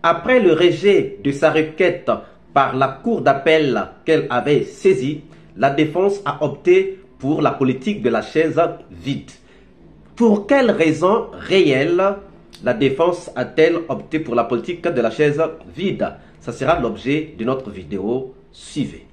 Après le rejet de sa requête par la cour d'appel qu'elle avait saisie, la défense a opté pour la politique de la chaise vide. Pour quelles raisons réelles la défense a-t-elle opté pour la politique de la chaise vide? Ça sera l'objet de notre vidéo. Suivez.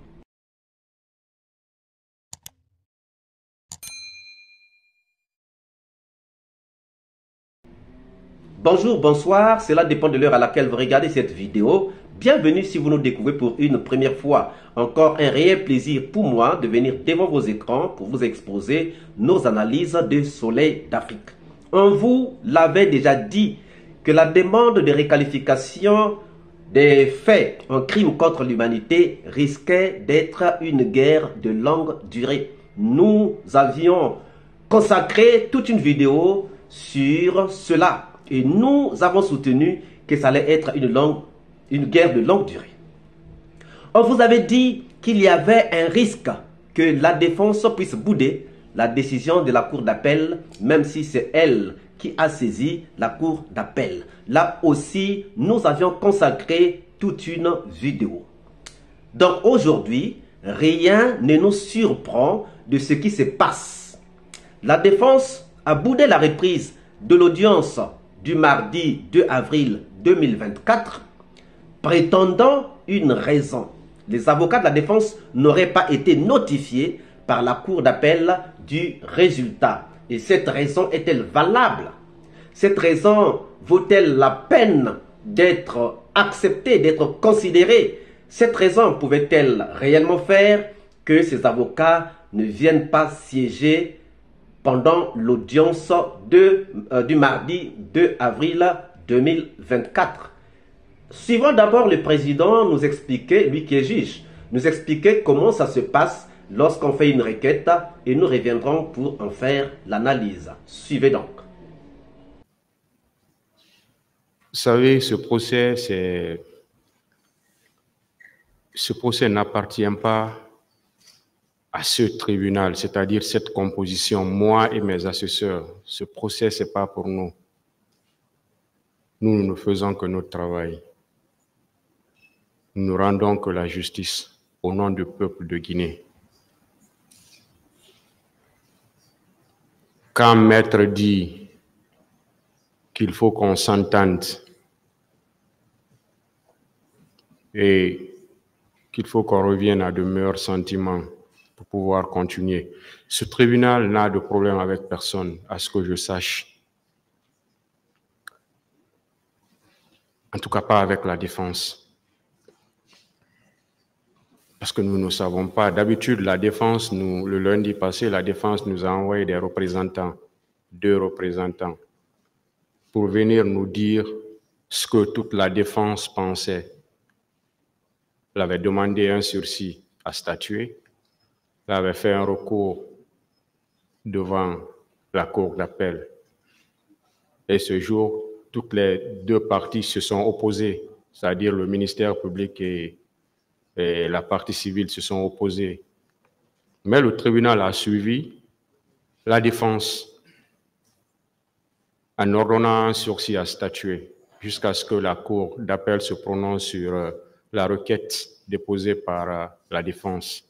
Bonjour, bonsoir, cela dépend de l'heure à laquelle vous regardez cette vidéo. Bienvenue si vous nous découvrez pour une première fois. Encore un réel plaisir pour moi de venir devant vos écrans pour vous exposer nos analyses de Soleil d'Afrique. On vous l'avait déjà dit que la demande de réqualification des faits en crime contre l'humanité risquait d'être une guerre de longue durée. Nous avions consacré toute une vidéo sur cela. Et nous avons soutenu que ça allait être une guerre de longue durée. On vous avait dit qu'il y avait un risque que la défense puisse bouder la décision de la cour d'appel, même si c'est elle qui a saisi la cour d'appel. Là aussi, nous avions consacré toute une vidéo. Donc aujourd'hui, rien ne nous surprend de ce qui se passe. La défense a boudé la reprise de l'audience du mardi 2 avril 2024, prétendant une raison. Les avocats de la défense n'auraient pas été notifiés par la cour d'appel du résultat. Et cette raison est-elle valable? Cette raison vaut-elle la peine d'être acceptée, d'être considérée? Cette raison pouvait-elle réellement faire que ces avocats ne viennent pas siéger pendant l'audience du mardi 2 avril 2024. Suivons d'abord le président nous expliquer, lui qui est juge, nous expliquer comment ça se passe lorsqu'on fait une requête et nous reviendrons pour en faire l'analyse. Suivez donc. Vous savez, ce procès n'appartient pas à ce tribunal, c'est-à-dire cette composition, moi et mes assesseurs. Ce procès, ce n'est pas pour nous. Nous ne faisons que notre travail. Nous rendons que la justice au nom du peuple de Guinée. Quand Maître dit qu'il faut qu'on s'entende et qu'il faut qu'on revienne à de meilleurs sentiments pour pouvoir continuer. Ce tribunal n'a de problème avec personne, à ce que je sache. En tout cas, pas avec la défense. Parce que nous ne savons pas. D'habitude, la défense, le lundi passé, la défense nous a envoyé des représentants, 2 représentants, pour venir nous dire ce que toute la défense pensait. Elle avait demandé un sursis à statuer. Elle avait fait un recours devant la cour d'appel. Et ce jour, toutes les 2 parties se sont opposées, c'est-à-dire le ministère public et la partie civile se sont opposées. Mais le tribunal a suivi la défense en ordonnant un sursis à statuer jusqu'à ce que la cour d'appel se prononce sur la requête déposée par la défense.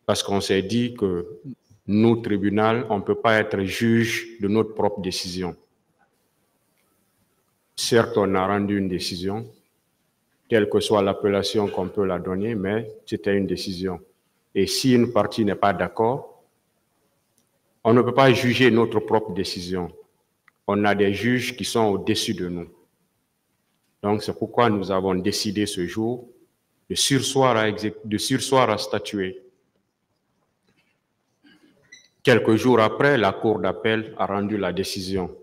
Parce qu'on s'est dit que nous, tribunal, on ne peut pas être juge de notre propre décision. Certes, on a rendu une décision, quelle que soit l'appellation qu'on peut la donner, mais c'était une décision. Et si une partie n'est pas d'accord, on ne peut pas juger notre propre décision. On a des juges qui sont au-dessus de nous. Donc, c'est pourquoi nous avons décidé ce jour de sursoir à statuer. Quelques jours après, la cour d'appel a rendu la décision.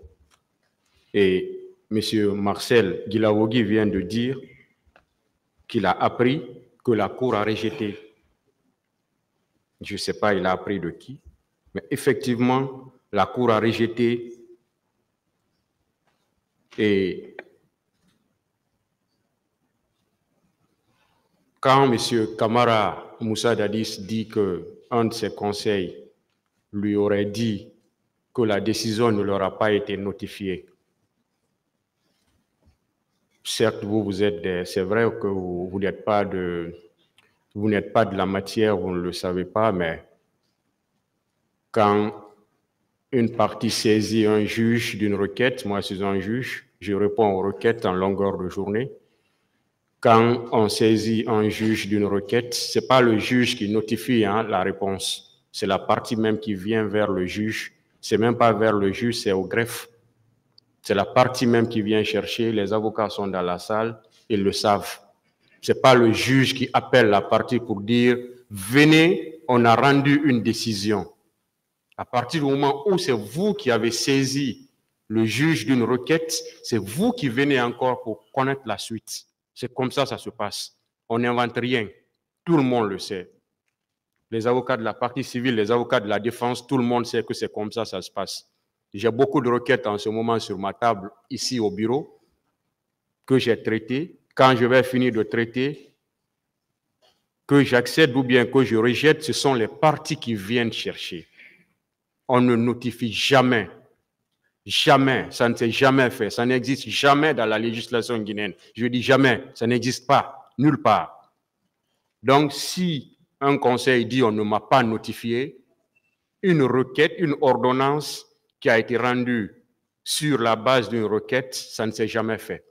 Et M. Marcel Guilaougui vient de dire qu'il a appris que la cour a rejeté. Je ne sais pas, il a appris de qui, mais effectivement, la cour a rejeté. Et quand M. Kamara Moussa Dadis dit qu'un de ses conseils lui aurait dit que la décision ne leur a pas été notifiée, certes, c'est vrai que vous n'êtes pas de la matière, vous ne le savez pas, mais quand une partie saisit un juge d'une requête, moi je suis un juge, je réponds aux requêtes en longueur de journée. Quand on saisit un juge d'une requête, ce n'est pas le juge qui notifie la réponse, c'est la partie même qui vient vers le juge. Ce n'est même pas vers le juge, c'est au greffe. C'est la partie même qui vient chercher, les avocats sont dans la salle, ils le savent. Ce n'est pas le juge qui appelle la partie pour dire « Venez, on a rendu une décision ». À partir du moment où c'est vous qui avez saisi le juge d'une requête, c'est vous qui venez encore pour connaître la suite. C'est comme ça que ça se passe. On n'invente rien. Tout le monde le sait. Les avocats de la partie civile, les avocats de la défense, tout le monde sait que c'est comme ça que ça se passe. J'ai beaucoup de requêtes en ce moment sur ma table, ici au bureau, que j'ai traitées. Quand je vais finir de traiter, que j'accède ou bien que je rejette, ce sont les parties qui viennent chercher. On ne notifie jamais. Jamais. Ça ne s'est jamais fait. Ça n'existe jamais dans la législation guinéenne. Je dis jamais. Ça n'existe pas. Nulle part. Donc, si un conseil dit on ne m'a pas notifié, une requête, une ordonnance qui a été rendue sur la base d'une requête, ça ne s'est jamais fait.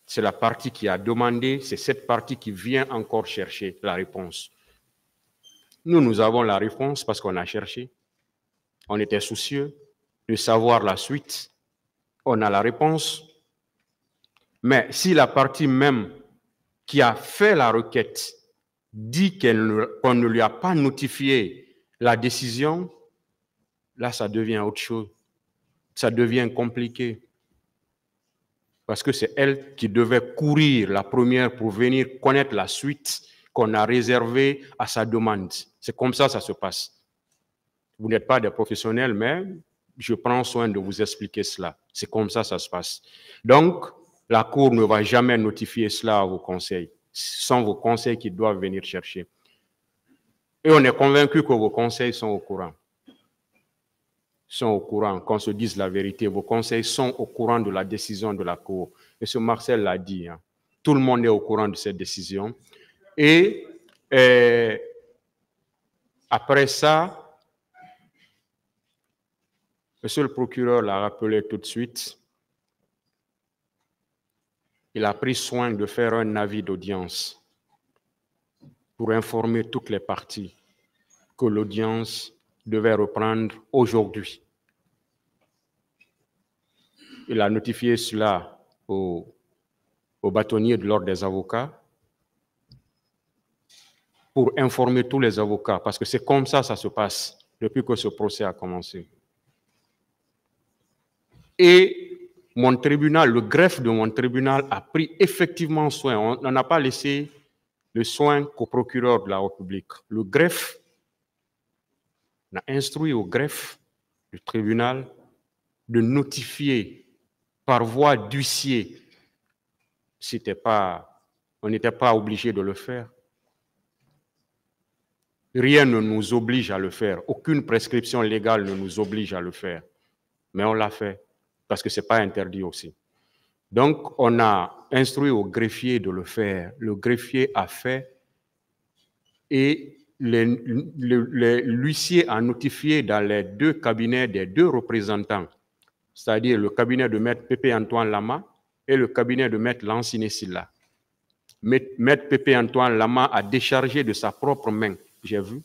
C'est la partie qui a demandé, c'est cette partie qui vient encore chercher la réponse. Nous avons la réponse parce qu'on a cherché. On était soucieux de savoir la suite. On a la réponse. Mais si la partie même qui a fait la requête dit qu'on ne lui a pas notifié la décision, là, ça devient autre chose. Ça devient compliqué. Parce que c'est elle qui devait courir la première pour venir connaître la suite qu'on a réservée à sa demande. C'est comme ça que ça se passe. Vous n'êtes pas des professionnels, mais je prends soin de vous expliquer cela. C'est comme ça que ça se passe. Donc, la Cour ne va jamais notifier cela à vos conseils. Ce sont vos conseils qui doivent venir chercher. Et on est convaincu que vos conseils sont au courant. Sont au courant, qu'on se dise la vérité. Vos conseils sont au courant de la décision de la Cour. M. Marcel l'a dit. Tout le monde est au courant de cette décision. Et après ça, Monsieur le procureur l'a rappelé tout de suite. Il a pris soin de faire un avis d'audience pour informer toutes les parties que l'audience devait reprendre aujourd'hui. Il a notifié cela au bâtonnier de l'ordre des avocats pour informer tous les avocats, parce que c'est comme ça que ça se passe depuis que ce procès a commencé. Et mon tribunal, le greffe de mon tribunal a pris effectivement soin. On n'a pas laissé le soin qu'au procureur de la République. Le greffe a instruit au greffe du tribunal de notifier par voie d'huissier. On n'était pas obligé de le faire. Rien ne nous oblige à le faire. Aucune prescription légale ne nous oblige à le faire. Mais on l'a fait, parce que ce n'est pas interdit aussi. Donc, on a instruit au greffier de le faire. Le greffier a fait et l'huissier a notifié dans les deux cabinets des deux représentants, c'est-à-dire le cabinet de Maître Pépé Antoine Lama et le cabinet de Maître Lanciné Silla. Maître Pépé Antoine Lama a déchargé de sa propre main, j'ai vu.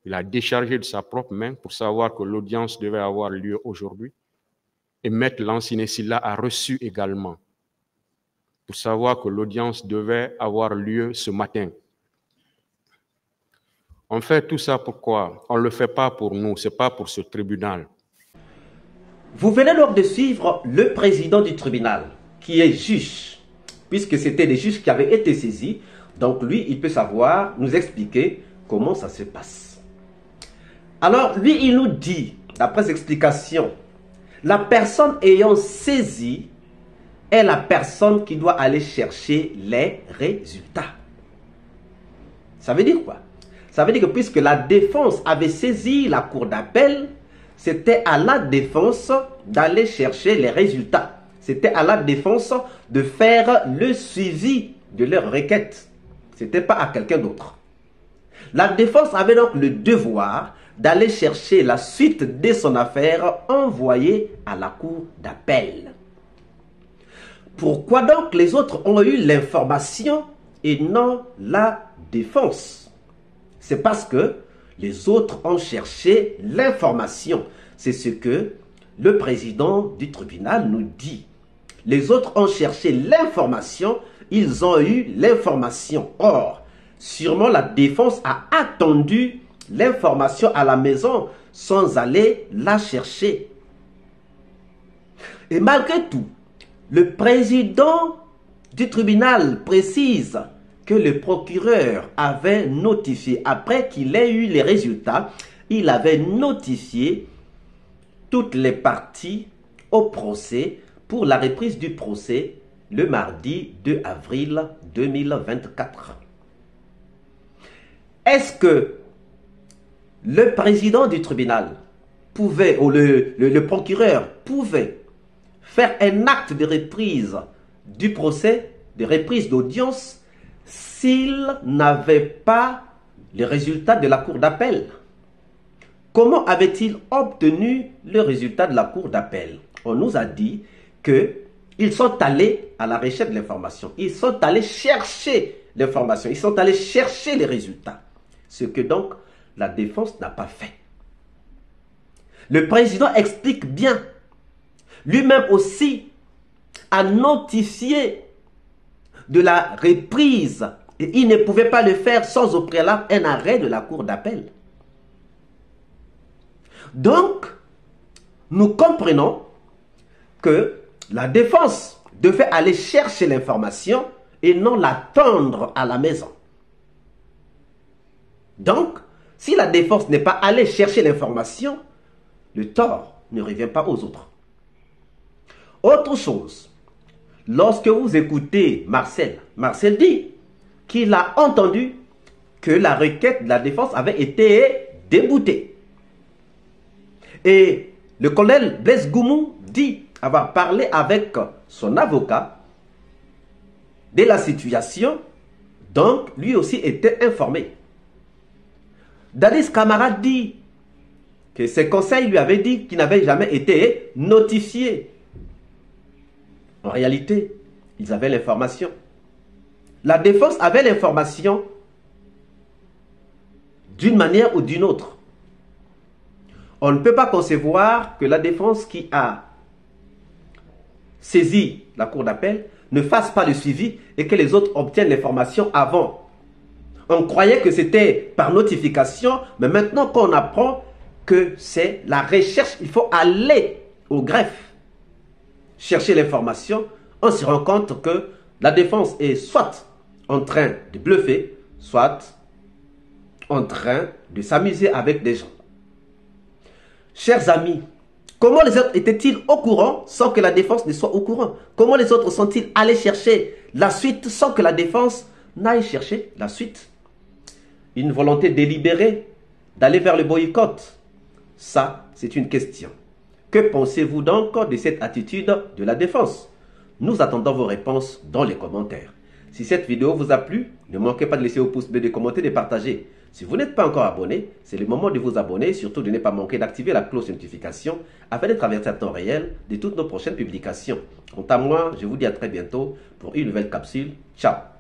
Il a déchargé de sa propre main pour savoir que l'audience devait avoir lieu aujourd'hui. Et Maître Lanciné Silla a reçu également pour savoir que l'audience devait avoir lieu ce matin. On fait tout ça pourquoi? On ne le fait pas pour nous, ce n'est pas pour ce tribunal. Vous venez donc de suivre le président du tribunal, qui est juge, puisque c'était des juges qui avaient été saisis. Donc lui, il peut savoir, nous expliquer comment ça se passe. Alors lui, il nous dit, d'après ses explications, la personne ayant saisi est la personne qui doit aller chercher les résultats. Ça veut dire quoi? Ça veut dire que puisque la défense avait saisi la cour d'appel, c'était à la défense d'aller chercher les résultats. C'était à la défense de faire le suivi de leur requête. Ce n'était pas à quelqu'un d'autre. La défense avait donc le devoir d'aller chercher la suite de son affaire envoyée à la cour d'appel. Pourquoi donc les autres ont eu l'information et non la défense? C'est parce que les autres ont cherché l'information. C'est ce que le président du tribunal nous dit. Les autres ont cherché l'information, ils ont eu l'information. Or, sûrement la défense a attendu l'information à la maison sans aller la chercher. Et malgré tout, le président du tribunal précise que le procureur avait notifié, après qu'il ait eu les résultats, il avait notifié toutes les parties au procès pour la reprise du procès le mardi 2 avril 2024. Est-ce que le président du tribunal pouvait, ou le procureur pouvait faire un acte de reprise du procès, de reprise d'audience, s'il n'avait pas le résultat de la cour d'appel? Comment avait-il obtenu le résultat de la cour d'appel? On nous a dit qu'ils sont allés à la recherche de l'information. Ils sont allés chercher l'information. Ils sont allés chercher les résultats. Ce que donc la défense n'a pas fait. Le président explique bien. Lui-même aussi a notifié de la reprise. Et il ne pouvait pas le faire sans au préalable un arrêt de la cour d'appel. Donc, nous comprenons que la défense devait aller chercher l'information et non l'attendre à la maison. Donc, si la défense n'est pas allée chercher l'information, le tort ne revient pas aux autres. Autre chose, lorsque vous écoutez Marcel dit qu'il a entendu que la requête de la défense avait été déboutée. Et le colonel Blaise Goumou dit avoir parlé avec son avocat de la situation, donc lui aussi était informé. Dadis Camara dit que ses conseils lui avaient dit qu'il n'avait jamais été notifié. En réalité, ils avaient l'information. La défense avait l'information d'une manière ou d'une autre. On ne peut pas concevoir que la défense qui a saisi la cour d'appel ne fasse pas le suivi et que les autres obtiennent l'information avant. On croyait que c'était par notification, mais maintenant qu'on apprend que c'est la recherche, il faut aller au greffe, chercher l'information, on se rend compte que la défense est soit en train de bluffer, soit en train de s'amuser avec des gens. Chers amis, comment les autres étaient-ils au courant sans que la défense ne soit au courant? Comment les autres sont-ils allés chercher la suite sans que la défense n'aille chercher la suite? Une volonté délibérée d'aller vers le boycott? Ça, c'est une question. Que pensez-vous donc de cette attitude de la défense? Nous attendons vos réponses dans les commentaires. Si cette vidéo vous a plu, ne manquez pas de laisser au pouce bleu, de commenter, de partager. Si vous n'êtes pas encore abonné, c'est le moment de vous abonner et surtout de ne pas manquer d'activer la cloche de notification afin d'être averti à temps réel de toutes nos prochaines publications. Quant à moi, je vous dis à très bientôt pour une nouvelle capsule. Ciao!